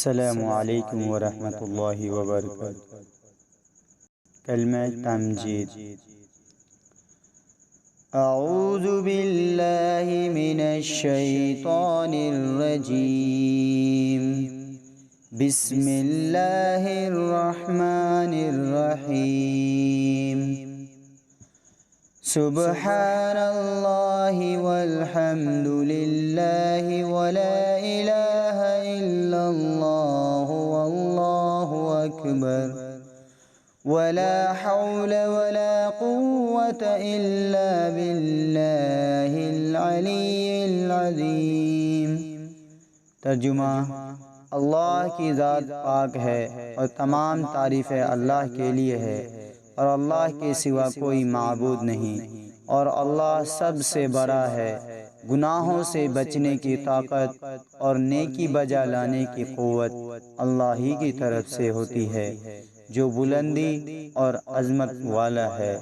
अस्सलामु अलैकुम वरहमतुल्लाहि वबरकातुहू। कलमा तमजीद। अऊज़ु बिल्लाहि मिनश शैतानिर रजीम। बिस्मिल्लाहिर रहमानिर रहीम। सुब्हानल्लाहि वल्हम्दुलिल्लाहि वला इलाहा इल्लल्लाहु वल्लाहु अकबर वला हौला वला कुव्वता इल्ला बिल्लाहिल अलिय्यिल अज़ीम। तर्जुमा: अल्लाह की ज़ात पाक है और तमाम तारीफ़ें अल्लाह के लिए है और अल्लाह के सिवा कोई माबूद नहीं, और अल्लाह सबसे बड़ा है। गुनाहों से बचने की ताकत और नेकी बजा लाने की क़ुव्वत अल्लाह ही की तरफ से होती है, जो बुलंदी और अज़मत वाला है।